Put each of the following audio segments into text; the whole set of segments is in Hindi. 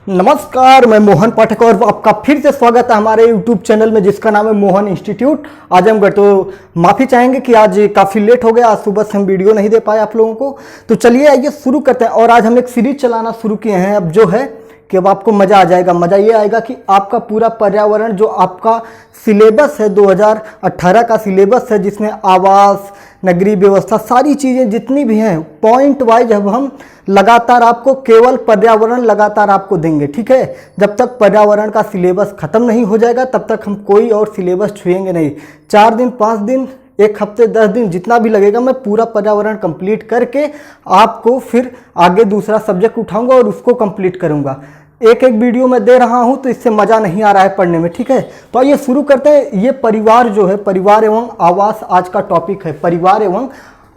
नमस्कार, मैं मोहन पाठक और आपका फिर से स्वागत है हमारे YouTube चैनल में जिसका नाम है मोहन इंस्टीट्यूट आजमगढ़। तो माफ़ी चाहेंगे कि आज काफ़ी लेट हो गया, आज सुबह से हम वीडियो नहीं दे पाए आप लोगों को। तो चलिए आइए शुरू करते हैं। और आज हम एक सीरीज चलाना शुरू किए हैं अब जो है कि अब आपको मज़ा आ जाएगा। मज़ा ये आएगा कि आपका पूरा पर्यावरण जो आपका सिलेबस है 2018 का सिलेबस है जिसमें आवास, नगरीय व्यवस्था, सारी चीज़ें जितनी भी हैं पॉइंट वाइज अब हम लगातार आपको केवल पर्यावरण लगातार आपको देंगे। ठीक है, जब तक पर्यावरण का सिलेबस ख़त्म नहीं हो जाएगा तब तक हम कोई और सिलेबस छुएंगे नहीं। 4 दिन 5 दिन, एक हफ्ते 10 दिन जितना भी लगेगा मैं पूरा पर्यावरण कंप्लीट करके आपको फिर आगे दूसरा सब्जेक्ट उठाऊंगा और उसको कंप्लीट करूंगा। एक एक वीडियो में दे रहा हूं तो इससे मज़ा नहीं आ रहा है पढ़ने में। ठीक है, तो आइए शुरू करते हैं। ये परिवार जो है, परिवार एवं आवास आज का टॉपिक है। परिवार एवं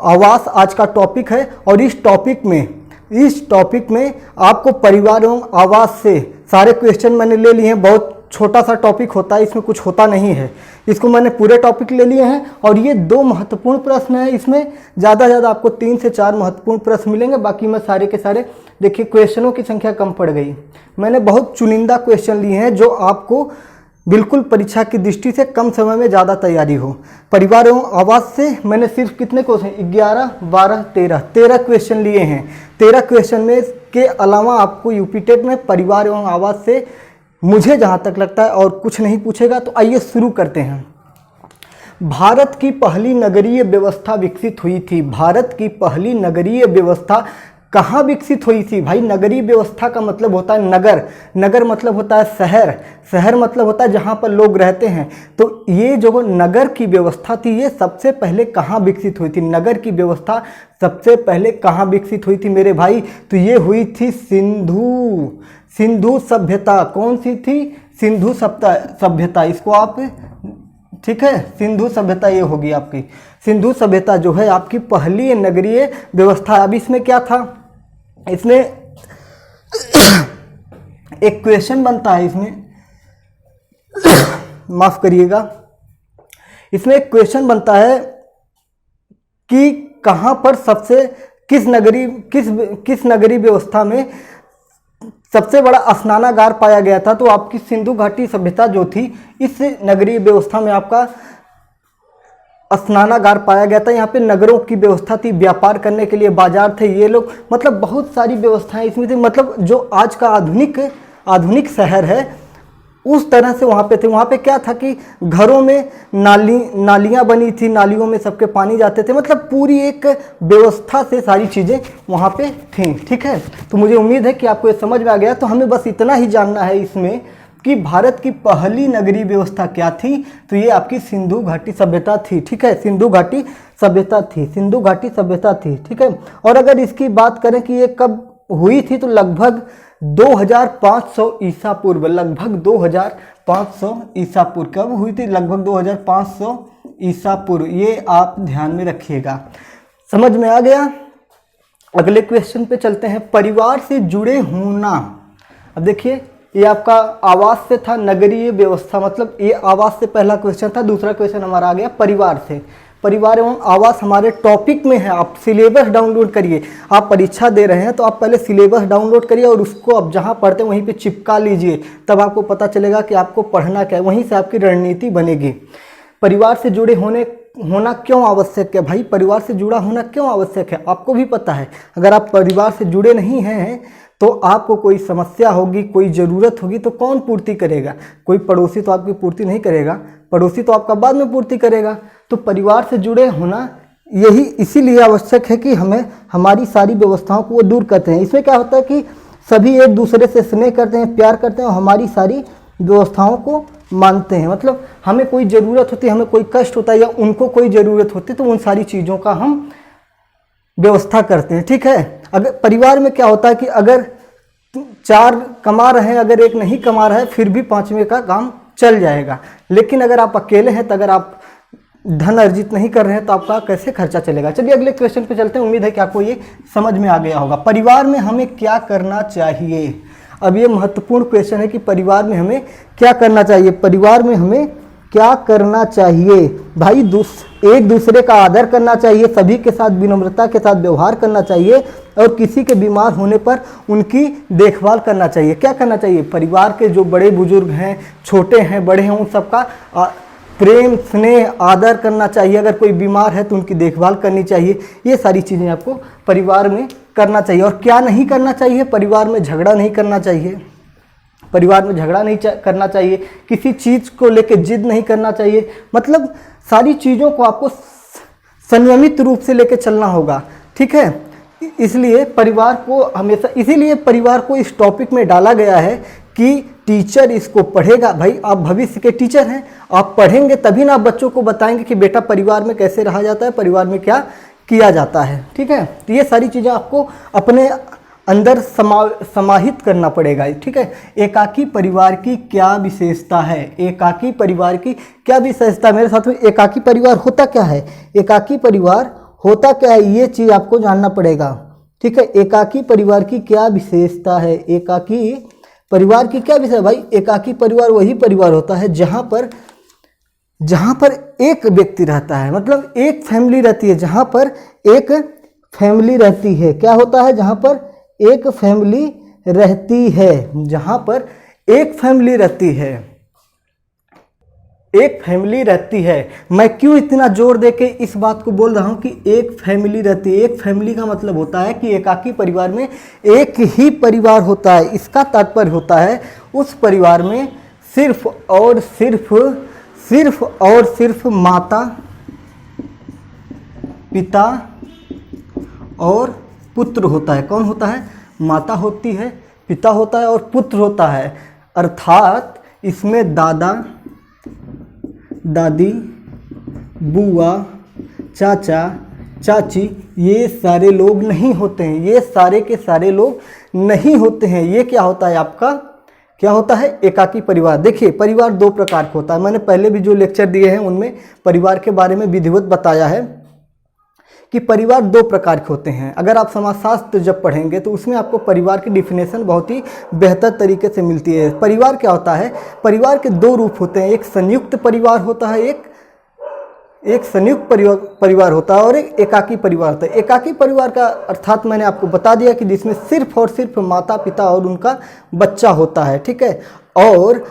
आवास आज का टॉपिक है और इस टॉपिक में आपको परिवार एवं आवास से सारे क्वेश्चन मैंने ले लिए हैं। बहुत छोटा सा टॉपिक होता है, इसमें कुछ होता नहीं है। इसको मैंने पूरे टॉपिक ले लिए हैं और ये 2 महत्वपूर्ण प्रश्न हैं। इसमें ज़्यादा से ज़्यादा आपको 3 से 4 महत्वपूर्ण प्रश्न मिलेंगे। बाकी मैं सारे के सारे, देखिए क्वेश्चनों की संख्या कम पड़ गई। मैंने बहुत चुनिंदा क्वेश्चन लिए हैं जो आपको बिल्कुल परीक्षा की दृष्टि से कम समय में ज़्यादा तैयारी हो। परिवार एवं आवास से मैंने सिर्फ कितने क्वेश्चन, 11, 12, 13 क्वेश्चन लिए हैं। 13 क्वेश्चन में के अलावा आपको यूपी टेट में परिवार एवं आवास से मुझे जहाँ तक लगता है और कुछ नहीं पूछेगा। तो आइए शुरू करते हैं। भारत की पहली नगरीय व्यवस्था विकसित हुई थी। भारत की पहली नगरीय व्यवस्था कहाँ विकसित हुई थी? भाई नगरीय व्यवस्था का मतलब होता है नगर, नगर मतलब होता है शहर, शहर मतलब होता है जहाँ पर लोग रहते हैं। तो ये जो नगर की व्यवस्था थी ये सबसे पहले कहाँ विकसित हुई थी? नगर की व्यवस्था सबसे पहले कहाँ विकसित हुई थी मेरे भाई? तो ये हुई थी सिंधु सभ्यता। कौन सी थी? सिंधु सभ्यता। इसको आप, ठीक है, सिंधु सभ्यता ये होगी आपकी। सिंधु सभ्यता जो है आपकी पहली नगरीय व्यवस्था। अब इसमें क्या था? इसमें एक क्वेश्चन बनता है, इसमें माफ करिएगा, इसमें एक क्वेश्चन बनता है कि कहां पर सबसे किस नगरीय व्यवस्था में सबसे बड़ा स्नानागार पाया गया था? तो आपकी सिंधु घाटी सभ्यता जो थी इस नगरीय व्यवस्था में आपका स्नानागार पाया गया था। यहाँ पे नगरों की व्यवस्था थी, व्यापार करने के लिए बाजार थे, ये लोग, मतलब बहुत सारी व्यवस्थाएं इसमें थी। मतलब जो आज का आधुनिक शहर है उस तरह से वहाँ पे थे। वहाँ पे क्या था कि घरों में नालियाँ बनी थी, नालियों में सबके पानी जाते थे। मतलब पूरी एक व्यवस्था से सारी चीज़ें वहाँ पे थीं। ठीक है, तो मुझे उम्मीद है कि आपको ये समझ में आ गया। तो हमें बस इतना ही जानना है इसमें कि भारत की पहली नगरीय व्यवस्था क्या थी? तो ये आपकी सिंधु घाटी सभ्यता थी। ठीक है, सिंधु घाटी सभ्यता थी, सिंधु घाटी सभ्यता थी। ठीक है, और अगर इसकी बात करें कि ये कब हुई थी तो लगभग 2500 ईसा पूर्व, लगभग 2500 ईसा पूर्व। कब हुई थी? लगभग 2500 ईसा पूर्व। ये आप ध्यान में रखिएगा। समझ में आ गया? अगले क्वेश्चन पे चलते हैं। परिवार से जुड़े होना। अब देखिए ये आपका आवास से था, नगरीय व्यवस्था, मतलब ये आवास से पहला क्वेश्चन था। दूसरा क्वेश्चन हमारा आ गया परिवार से। परिवार एवं आवास हमारे टॉपिक में है। आप सिलेबस डाउनलोड करिए। आप परीक्षा दे रहे हैं तो आप पहले सिलेबस डाउनलोड करिए और उसको आप जहां पढ़ते हैं वहीं पे चिपका लीजिए, तब आपको पता चलेगा कि आपको पढ़ना क्या है। वहीं से आपकी रणनीति बनेगी। परिवार से जुड़े होना क्यों आवश्यक है? भाई परिवार से जुड़ा होना क्यों आवश्यक है? आपको भी पता है, अगर आप परिवार से जुड़े नहीं हैं तो आपको कोई समस्या होगी, कोई ज़रूरत होगी तो कौन पूर्ति करेगा? कोई पड़ोसी तो आपकी पूर्ति नहीं करेगा, पड़ोसी तो आपका बाद में पूर्ति करेगा। तो परिवार से जुड़े होना यही इसीलिए आवश्यक है कि हमें हमारी सारी व्यवस्थाओं को वो दूर करते हैं। इसमें क्या होता है कि सभी एक दूसरे से स्नेह करते हैं, प्यार करते हैं और हमारी सारी व्यवस्थाओं को मानते हैं। मतलब हमें कोई ज़रूरत होती है, हमें कोई कष्ट होता है या उनको कोई ज़रूरत होती है तो उन सारी चीज़ों का हम व्यवस्था करते हैं। ठीक है, अगर परिवार में क्या होता है कि अगर 4 कमा रहे हैं, अगर एक नहीं कमा रहा है फिर भी 5वें का काम चल जाएगा। लेकिन अगर आप अकेले हैं तो अगर आप धन अर्जित नहीं कर रहे हैं तो आपका कैसे खर्चा चलेगा? चलिए अगले क्वेश्चन पे चलते हैं। उम्मीद है कि आपको ये समझ में आ गया होगा। परिवार में हमें क्या करना चाहिए? अब ये महत्वपूर्ण क्वेश्चन है कि परिवार में हमें क्या करना चाहिए। परिवार में हमें क्या करना चाहिए? भाई एक दूसरे का आदर करना चाहिए, सभी के साथ विनम्रता के साथ व्यवहार करना चाहिए और किसी के बीमार होने पर उनकी देखभाल करना चाहिए। क्या करना चाहिए? परिवार के जो बड़े बुजुर्ग हैं, छोटे हैं, बड़े हैं, उन सबका प्रेम, स्नेह, आदर करना चाहिए। अगर कोई बीमार है तो उनकी देखभाल करनी चाहिए। ये सारी चीज़ें आपको परिवार में करना चाहिए। और क्या नहीं करना चाहिए? परिवार में झगड़ा नहीं करना चाहिए, परिवार में झगड़ा नहीं करना चाहिए, किसी चीज़ को लेकर जिद नहीं करना चाहिए। मतलब सारी चीज़ों को आपको संयमित रूप से लेकर चलना होगा, ठीक है। इसलिए परिवार को हमेशा, इसीलिए परिवार को इस टॉपिक में डाला गया है कि टीचर इसको पढ़ेगा। भाई आप भविष्य के टीचर हैं, आप पढ़ेंगे तभी ना आप बच्चों को बताएंगे कि बेटा परिवार में कैसे रहा जाता है, परिवार में क्या किया जाता है, ठीक है। तो ये सारी चीज़ें आपको अपने अंदर समाहित करना पड़ेगा, ठीक है। एकाकी परिवार की क्या विशेषता है? एकाकी परिवार की क्या विशेषता? मेरे साथ में एकाकी परिवार होता क्या है, एकाकी परिवार होता क्या है, ये चीज़ आपको जानना पड़ेगा, ठीक है। एकाकी परिवार की क्या विशेषता है? एकाकी परिवार की क्या विशेषता? भाई एकाकी परिवार वही परिवार होता है जहाँ पर एक व्यक्ति रहता है, मतलब एक फैमिली रहती है, जहाँ पर एक फैमिली रहती है। क्या होता है? जहाँ पर एक फैमिली रहती है, जहाँ पर एक फैमिली रहती है, एक फैमिली रहती है। मैं क्यों इतना जोर देके इस बात को बोल रहा हूँ कि एक फैमिली रहती है? एक फैमिली का मतलब होता है कि एकाकी परिवार में एक ही परिवार होता है। इसका तात्पर्य होता है उस परिवार में सिर्फ और सिर्फ माता, पिता और पुत्र होता है। कौन होता है? माता होती है, पिता होता है और पुत्र होता है। अर्थात इसमें दादा, दादी, बुआ, चाचा, चाची, ये सारे लोग नहीं होते हैं। ये सारे के सारे लोग नहीं होते हैं। ये क्या होता है? आपका क्या होता है? एकाकी परिवार। देखिए परिवार दो प्रकार का होता है। मैंने पहले भी जो लेक्चर दिए हैं उनमें परिवार के बारे में विधिवत बताया है कि परिवार दो प्रकार के होते हैं। अगर आप समाजशास्त्र जब पढ़ेंगे तो उसमें आपको परिवार की डिफिनेशन बहुत ही बेहतर तरीके से मिलती है। परिवार क्या होता है? परिवार के दो रूप होते हैं, एक संयुक्त परिवार होता है, एक संयुक्त परिवार होता है और एक एकाकी परिवार होता है। एकाकी परिवार का अर्थात मैंने आपको बता दिया कि जिसमें सिर्फ और सिर्फ माता पिता और उनका बच्चा होता है, ठीक है। और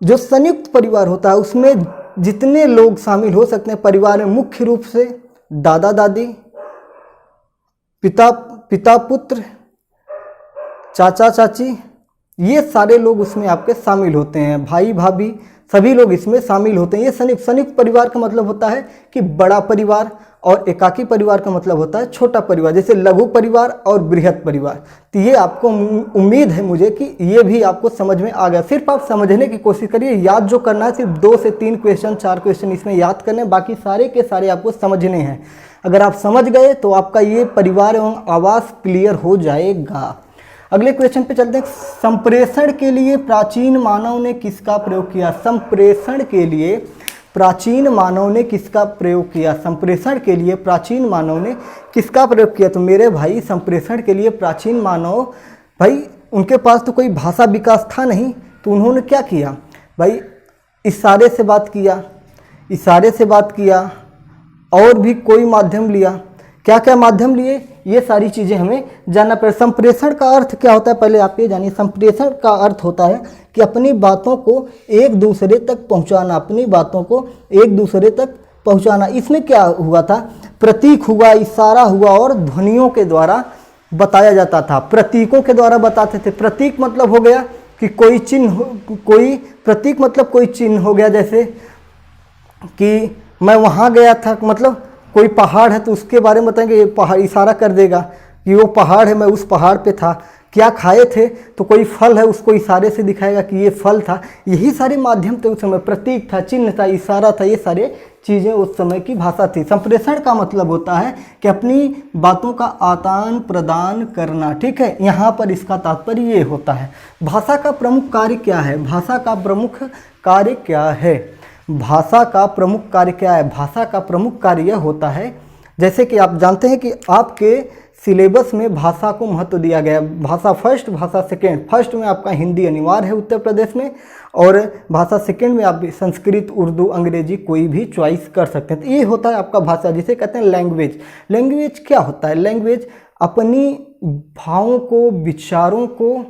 जो संयुक्त परिवार होता है उसमें जितने लोग शामिल हो सकते हैं परिवार में, मुख्य रूप से दादा दादी, पिता पुत्र, चाचा चाची, ये सारे लोग उसमें आपके शामिल होते हैं। भाई भाभी सभी लोग इसमें शामिल होते हैं। ये संयुक्त परिवार का मतलब होता है कि बड़ा परिवार, और एकाकी परिवार का मतलब होता है छोटा परिवार, जैसे लघु परिवार और बृहत परिवार। तो ये आपको उम्मीद है मुझे कि ये भी आपको समझ में आ गया। सिर्फ आप समझने की कोशिश करिए। याद जो करना है सिर्फ 2 से 3 क्वेश्चन, 4 क्वेश्चन इसमें याद करने, बाकी सारे के सारे आपको समझने हैं। अगर आप समझ गए तो आपका ये परिवार एवं आवास क्लियर हो जाएगा। अगले क्वेश्चन पे चलते हैं। संप्रेषण के लिए प्राचीन मानव ने किसका प्रयोग किया? संप्रेषण के लिए प्राचीन मानव ने किसका प्रयोग किया? संप्रेषण के लिए प्राचीन मानव ने किसका प्रयोग किया? तो मेरे भाई संप्रेषण के लिए प्राचीन मानव, भाई उनके पास तो कोई भाषा विकास था नहीं, तो उन्होंने क्या किया? भाई इशारे से बात किया, इशारे से बात किया, और भी कोई माध्यम लिया। क्या क्या माध्यम लिए? ये सारी चीज़ें हमें जानना पड़े। संप्रेषण का अर्थ क्या होता है पहले आप ये जानिए। संप्रेषण का अर्थ होता है कि अपनी बातों को एक दूसरे तक पहुंचाना, अपनी बातों को एक दूसरे तक पहुंचाना। इसमें क्या हुआ था? प्रतीक हुआ, इशारा हुआ और ध्वनियों के द्वारा बताया जाता था। प्रतीकों के द्वारा बताते थे। प्रतीक मतलब हो गया कि कोई चिन्ह, कोई प्रतीक मतलब कोई चिन्ह हो गया। जैसे कि मैं वहाँ गया था, मतलब कोई पहाड़ है तो उसके बारे में बताएंगे, ये पहाड़ इशारा कर देगा कि वो पहाड़ है, मैं उस पहाड़ पे था। क्या खाए थे? तो कोई फल है, उसको इशारे से दिखाएगा कि ये फल था। यही सारे माध्यम थे उस समय। प्रतीक था, चिन्ह था, इशारा था, ये सारे चीज़ें उस समय की भाषा थी। संप्रेषण का मतलब होता है कि अपनी बातों का आदान प्रदान करना, ठीक है। यहाँ पर इसका तात्पर्य ये होता है। भाषा का प्रमुख कार्य क्या है? भाषा का प्रमुख कार्य क्या है? भाषा का प्रमुख कार्य क्या है? भाषा का प्रमुख कार्य यह होता है, जैसे कि आप जानते हैं कि आपके सिलेबस में भाषा को महत्व दिया गया है। भाषा फर्स्ट, भाषा सेकेंड। फर्स्ट में आपका हिंदी अनिवार्य है उत्तर प्रदेश में, और भाषा सेकेंड में आप संस्कृत, उर्दू, अंग्रेजी कोई भी चॉइस कर सकते हैं। तो ये होता है आपका भाषा, जिसे कहते हैं लैंग्वेज। लैंग्वेज क्या होता है? लैंग्वेज अपनी भावों को, विचारों को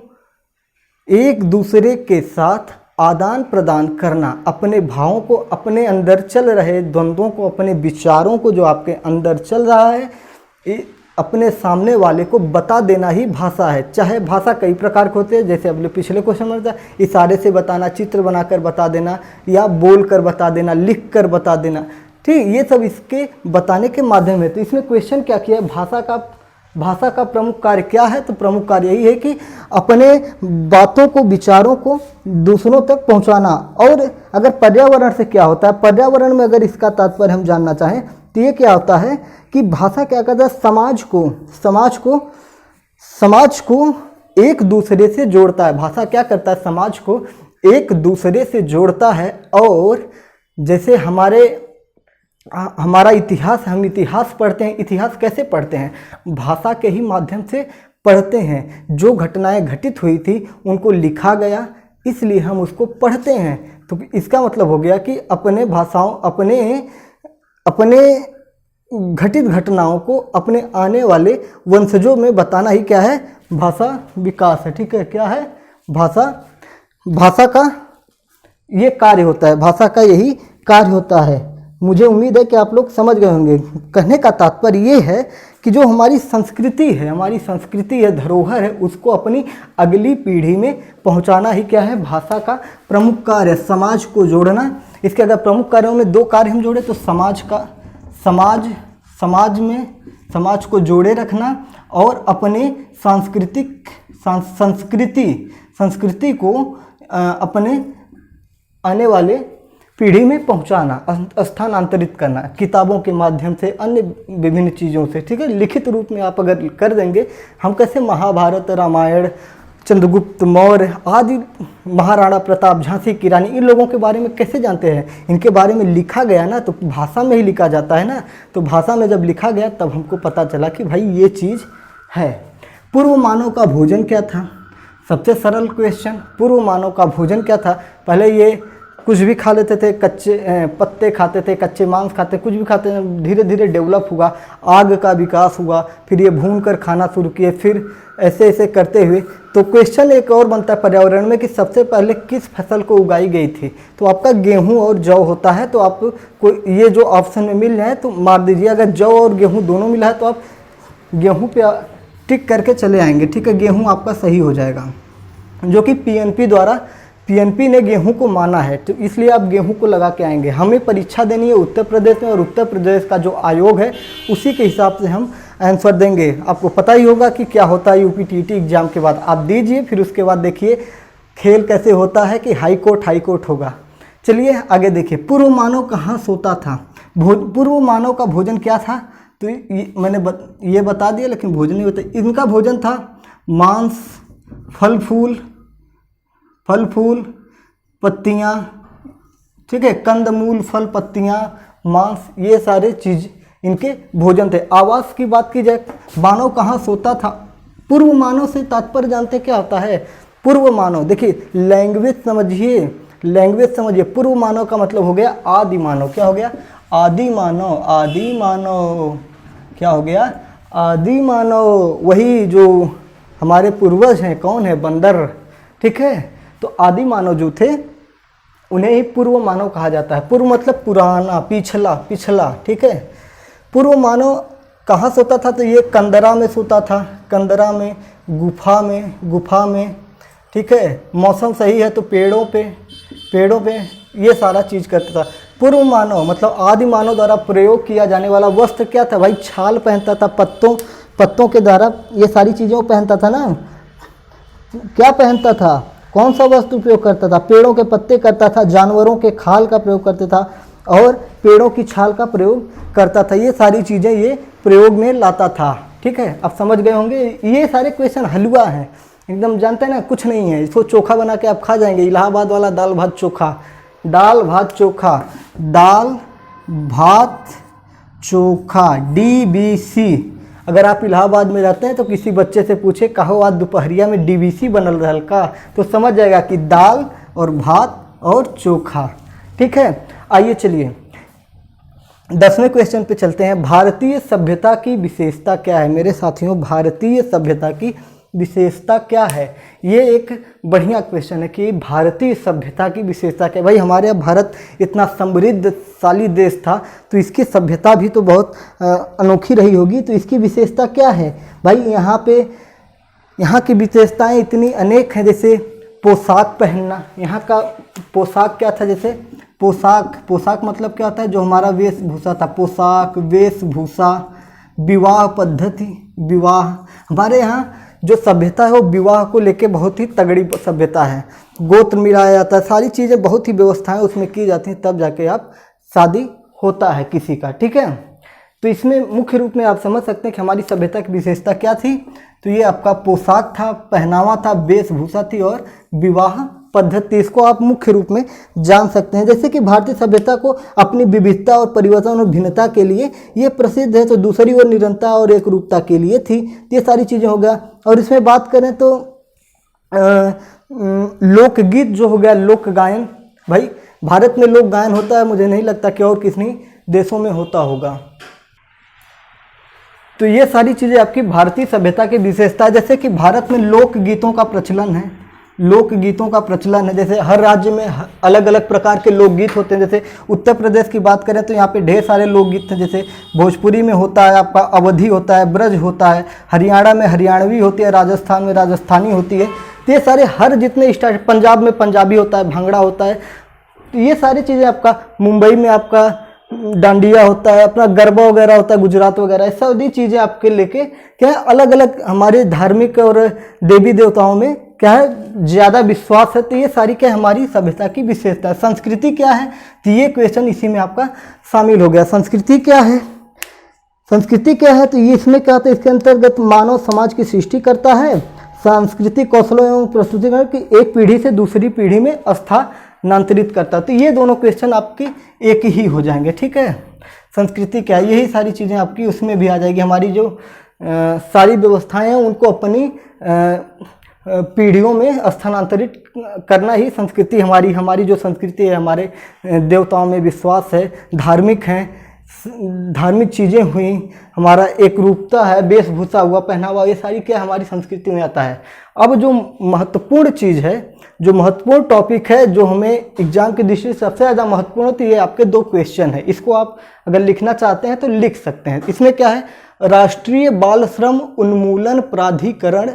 एक दूसरे के साथ आदान प्रदान करना, अपने भावों को, अपने अंदर चल रहे द्वंद्वों को, अपने विचारों को जो आपके अंदर चल रहा है, अपने सामने वाले को बता देना ही भाषा है। चाहे भाषा कई प्रकार के होते हैं, जैसे अपने पिछले क्वेश्चन में था, इशारे से बताना, चित्र बनाकर बता देना, या बोल कर बता देना, लिख कर बता देना, ठीक, ये सब इसके बताने के माध्यम है। तो इसमें क्वेश्चन क्या किया है, भाषा का प्रमुख कार्य क्या है? तो प्रमुख कार्य यही है कि अपने बातों को, विचारों को दूसरों तक पहुंचाना। और अगर पर्यावरण से क्या होता है, पर्यावरण में अगर इसका तात्पर्य हम जानना चाहें तो ये क्या होता है कि भाषा क्या करता है, समाज को एक दूसरे से जोड़ता है। भाषा क्या करता है, समाज को एक दूसरे से जोड़ता है। और जैसे हमारा इतिहास, हम इतिहास पढ़ते हैं, इतिहास कैसे पढ़ते हैं? भाषा के ही माध्यम से पढ़ते हैं। जो घटनाएं घटित हुई थी उनको लिखा गया, इसलिए हम उसको पढ़ते हैं। तो इसका मतलब हो गया कि अपने भाषाओं, अपने घटित घटनाओं को अपने आने वाले वंशजों में बताना ही क्या है, भाषा विकास है। ठीक है, क्या है? भाषा का ये कार्य होता है, भाषा का यही कार्य होता है। मुझे उम्मीद है कि आप लोग समझ गए होंगे। कहने का तात्पर्य ये है कि जो हमारी संस्कृति है, धरोहर है, उसको अपनी अगली पीढ़ी में पहुंचाना ही क्या है, भाषा का प्रमुख कार्य है। समाज को जोड़ना, इसके अगर प्रमुख कार्यों में दो कार्य हम जोड़े तो समाज को जोड़े रखना, और अपने संस्कृति को अपने आने वाले पीढ़ी में पहुंचाना, स्थानांतरित करना, किताबों के माध्यम से, अन्य विभिन्न चीज़ों से। ठीक है, लिखित रूप में आप अगर कर देंगे, हम कैसे महाभारत, रामायण, चंद्रगुप्त मौर्य आदि, महाराणा प्रताप, झांसी की रानी, इन लोगों के बारे में कैसे जानते हैं? इनके बारे में लिखा गया ना, तो भाषा में ही लिखा जाता है ना। तो भाषा में जब लिखा गया तब हमको पता चला कि भाई ये चीज़ है। पूर्व मानव का भोजन क्या था? सबसे सरल क्वेश्चन, पूर्व मानव का भोजन क्या था? पहले ये कुछ भी खा लेते थे, कच्चे पत्ते खाते थे, कच्चे मांस खाते, कुछ भी खाते थे। धीरे धीरे डेवलप हुआ, आग का विकास हुआ, फिर ये भून कर खाना शुरू किए, फिर ऐसे ऐसे करते हुए। तो क्वेश्चन एक और बनता है पर्यावरण में कि सबसे पहले किस फसल को उगाई गई थी? तो आपका गेहूं और जौ होता है। तो आप ये जो ऑप्शन में मिल जाए तो मार दीजिए। अगर जौ और गेहूँ दोनों मिला है तो आप गेहूँ पे टिक करके चले आएंगे। ठीक है, गेहूँ आपका सही हो जाएगा, जो कि पीएनपी ने गेहूं को माना है, तो इसलिए आप गेहूं को लगा के आएंगे। हमें परीक्षा देनी है उत्तर प्रदेश में, और उत्तर प्रदेश का जो आयोग है उसी के हिसाब से हम आंसर देंगे। आपको पता ही होगा कि क्या होता है यूपीटीटी एग्जाम के बाद। आप दीजिए, फिर उसके बाद देखिए खेल कैसे होता है कि हाई कोर्ट होगा। चलिए आगे देखिए, पूर्व मानव कहाँ सोता था? पूर्व मानव का भोजन क्या था? तो मैंने ये बता दिया, लेकिन भोजन नहीं होता। इनका भोजन था मांस, फल फूल, पत्तियाँ, ठीक है, कंदमूल, फल, पत्तियाँ, मांस, ये सारे चीज़ इनके भोजन थे। आवास की बात की जाए, मानव कहाँ सोता था? पूर्व मानव से तात्पर्य जानते क्या होता है? पूर्व मानव, देखिए लैंग्वेज समझिए। पूर्व मानव का मतलब हो गया आदि मानव। क्या हो गया? आदि मानव। क्या हो गया? आदि मानव। वही जो हमारे पूर्वज हैं, कौन है? बंदर। ठीक है, तो आदि मानव जो थे उन्हें ही पूर्व मानव कहा जाता है। पूर्व मतलब पुराना, पिछला। ठीक है, पूर्व मानव कहाँ सोता था? तो ये कंदरा में सोता था, कंदरा में, गुफा में। ठीक है, मौसम सही है तो पेड़ों पे ये सारा चीज़ करता था। पूर्व मानव मतलब आदि मानव द्वारा प्रयोग किया जाने वाला वस्त्र क्या था भाई? छाल पहनता था, पत्तों के द्वारा ये सारी चीज़ों पहनता था ना। क्या पहनता था? कौन सा वस्तु प्रयोग करता था? पेड़ों के पत्ते करता था, जानवरों के खाल का प्रयोग करता था, और पेड़ों की छाल का प्रयोग करता था। ये सारी चीज़ें ये प्रयोग में लाता था। ठीक है, अब समझ गए होंगे। ये सारे क्वेश्चन हलवा हैं, एकदम जानते हैं ना, कुछ नहीं है। इसको चोखा बना के आप खा जाएंगे। इलाहाबाद वाला दाल भात चोखा, DBC। अगर आप इलाहाबाद में रहते हैं तो किसी बच्चे से पूछे कहो आज दोपहरिया में डीवीसी बनल रहल का, तो समझ जाएगा कि दाल और भात और चोखा। ठीक है, आइए चलिए 10वें क्वेश्चन पे चलते हैं। भारतीय सभ्यता की विशेषता क्या है? मेरे साथियों, भारतीय सभ्यता की विशेषता क्या है? ये एक बढ़िया क्वेश्चन है कि भारतीय सभ्यता की विशेषता क्या है। भाई हमारे यहाँ भारत इतना समृद्धशाली देश था तो इसकी सभ्यता भी तो बहुत अनोखी रही होगी, तो इसकी विशेषता क्या है? भाई यहाँ की विशेषताएं इतनी अनेक हैं, जैसे पोशाक पहनना। यहाँ का पोशाक क्या था? जैसे पोशाक मतलब क्या होता है? जो हमारा वेशभूषा था, पोशाक, वेशभूषा। विवाह पद्धति, विवाह, हमारे यहाँ जो सभ्यता है वो विवाह को लेके बहुत ही तगड़ी सभ्यता है। गोत्र मिलाया जाता है, सारी चीज़ें, बहुत ही व्यवस्थाएं उसमें की जाती हैं, तब जाके आप शादी होता है किसी का। ठीक है, तो इसमें मुख्य रूप में आप समझ सकते हैं कि हमारी सभ्यता की विशेषता क्या थी। तो ये आपका पोशाक था, पहनावा था, वेशभूषा थी और विवाह पद्धति, इसको आप मुख्य रूप में जान सकते हैं। जैसे कि भारतीय सभ्यता को अपनी विविधता और परिवर्तन और भिन्नता के लिए ये प्रसिद्ध है, तो दूसरी ओर निरंतरता और एक रूपता के लिए थी। ये सारी चीज़ें हो गया। और इसमें बात करें तो लोकगीत जो हो गया, लोक गायन। भाई भारत में लोक गायन होता है, मुझे नहीं लगता कि और किसी देशों में होता होगा। तो ये सारी चीज़ें आपकी भारतीय सभ्यता की विशेषता है। जैसे कि भारत में लोकगीतों का प्रचलन है, लोकगीतों का प्रचलन है। जैसे हर राज्य में अलग अलग प्रकार के लोकगीत होते हैं। जैसे उत्तर प्रदेश की बात करें तो यहाँ पे ढेर सारे लोकगीत हैं। जैसे भोजपुरी में होता है, आपका अवधी होता है, ब्रज होता है, हरियाणा में हरियाणवी होती है, राजस्थान में राजस्थानी होती है। तो ये सारे हर जितने स्टाइल, पंजाब में पंजाबी होता है, भांगड़ा होता है। तो ये सारी चीज़ें आपका, मुंबई में आपका डांडिया होता है, अपना गरबा वगैरह होता है, गुजरात वगैरह, ये सारी चीज़ें आपके लेके क्या है, अलग अलग हमारे धार्मिक और देवी देवताओं में क्या है ज़्यादा विश्वास है। तो ये सारी क्या हमारी सभ्यता की विशेषता है। संस्कृति क्या है? तो ये क्वेश्चन इसी में आपका शामिल हो गया। संस्कृति क्या है? संस्कृति क्या है? तो ये इसमें क्या होता है? इसके अंतर्गत मानव समाज की सृष्टि करता है, सांस्कृतिक कौशलों एवं प्रस्तुतिकरण की एक पीढ़ी से दूसरी पीढ़ी में स्थानांतरित करता है। तो ये दोनों क्वेश्चन आपके एक ही हो जाएंगे। ठीक है, संस्कृति क्या है, यही सारी चीज़ें आपकी उसमें भी आ जाएगी। हमारी जो सारी व्यवस्थाएं हैं उनको अपनी पीढ़ियों में स्थानांतरित करना ही संस्कृति हमारी जो संस्कृति है, हमारे देवताओं में विश्वास है, धार्मिक हैं, धार्मिक चीज़ें हुई, हमारा एक रूपता है, वेशभूषा हुआ, पहनावा, ये सारी क्या हमारी संस्कृति में आता है। अब जो महत्वपूर्ण चीज़ है, जो महत्वपूर्ण टॉपिक है, जो हमें एग्जाम की दृष्टि से सबसे ज़्यादा महत्वपूर्ण होती है, आपके 2 क्वेश्चन है। इसको आप अगर लिखना चाहते हैं तो लिख सकते हैं। इसमें क्या है? राष्ट्रीय बाल श्रम उन्मूलन प्राधिकरण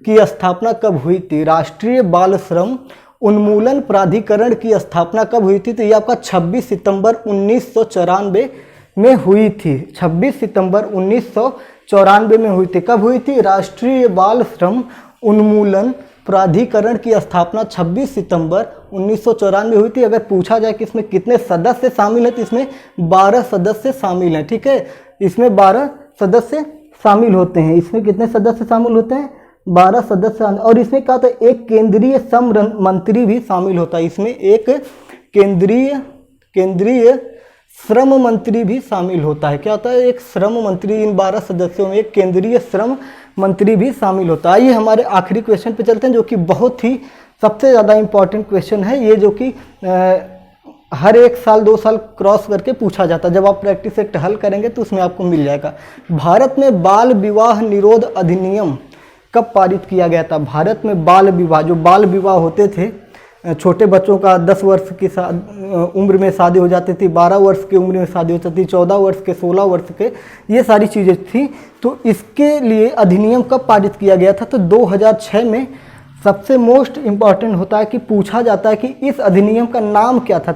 की स्थापना कब हुई थी? राष्ट्रीय बाल श्रम उन्मूलन प्राधिकरण की स्थापना कब हुई थी? तो ये आपका 26 सितंबर 1994 में हुई थी। 26 सितंबर 1994 में हुई थी। कब हुई थी? राष्ट्रीय बाल श्रम उन्मूलन प्राधिकरण की स्थापना 26 सितंबर 1994 में हुई थी। अगर पूछा जाए कि इसमें कितने सदस्य शामिल हैं, तो इसमें 12 सदस्य शामिल हैं। ठीक है, इसमें 12 सदस्य शामिल होते हैं। इसमें कितने सदस्य शामिल होते हैं? 12 सदस्य। और इसमें क्या होता है? एक केंद्रीय श्रम मंत्री भी शामिल होता है। इसमें एक केंद्रीय श्रम मंत्री भी शामिल होता है। क्या होता है? एक श्रम मंत्री। इन 12 सदस्यों में एक केंद्रीय श्रम मंत्री भी शामिल होता है। आइए हमारे आखिरी क्वेश्चन पे चलते हैं, जो कि बहुत ही सबसे ज़्यादा इम्पॉर्टेंट क्वेश्चन है ये, जो कि हर 1 साल 2 साल क्रॉस करके पूछा जाता है। जब आप प्रैक्टिस सेट हल करेंगे तो उसमें आपको मिल जाएगा। भारत में बाल विवाह निरोध अधिनियम कब पारित किया गया था? भारत में बाल विवाह, जो बाल विवाह होते थे, छोटे बच्चों का 10 वर्ष की उम्र में शादी हो जाती थी, 12 वर्ष की उम्र में शादी हो जाती थी, 14 वर्ष के, 16 वर्ष के, ये सारी चीज़ें थी। तो इसके लिए अधिनियम कब पारित किया गया था? तो 2006 में। सबसे मोस्ट इम्पॉर्टेंट होता है कि पूछा जाता है कि इस अधिनियम का नाम क्या था,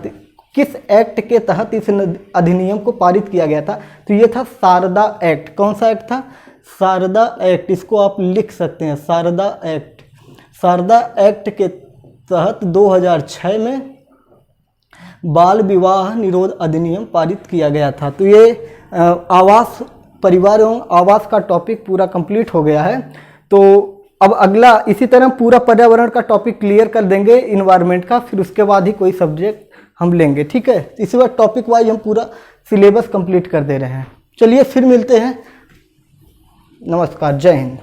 किस एक्ट के तहत इस अधिनियम को पारित किया गया था? तो ये था शारदा एक्ट। कौन सा एक्ट था? शारदा एक्ट। इसको आप लिख सकते हैं, शारदा एक्ट। शारदा एक्ट के तहत 2006 में बाल विवाह निरोध अधिनियम पारित किया गया था। तो ये आवास, परिवार एवं आवास का टॉपिक पूरा कंप्लीट हो गया है। तो अब अगला इसी तरह पूरा पर्यावरण का टॉपिक क्लियर कर देंगे, इन्वायरमेंट का, फिर उसके बाद ही कोई सब्जेक्ट हम लेंगे। ठीक है, इसी बार टॉपिक वाइज हम पूरा सिलेबस कंप्लीट कर दे रहे हैं। चलिए फिर मिलते हैं नमस्कार, जय हिंद।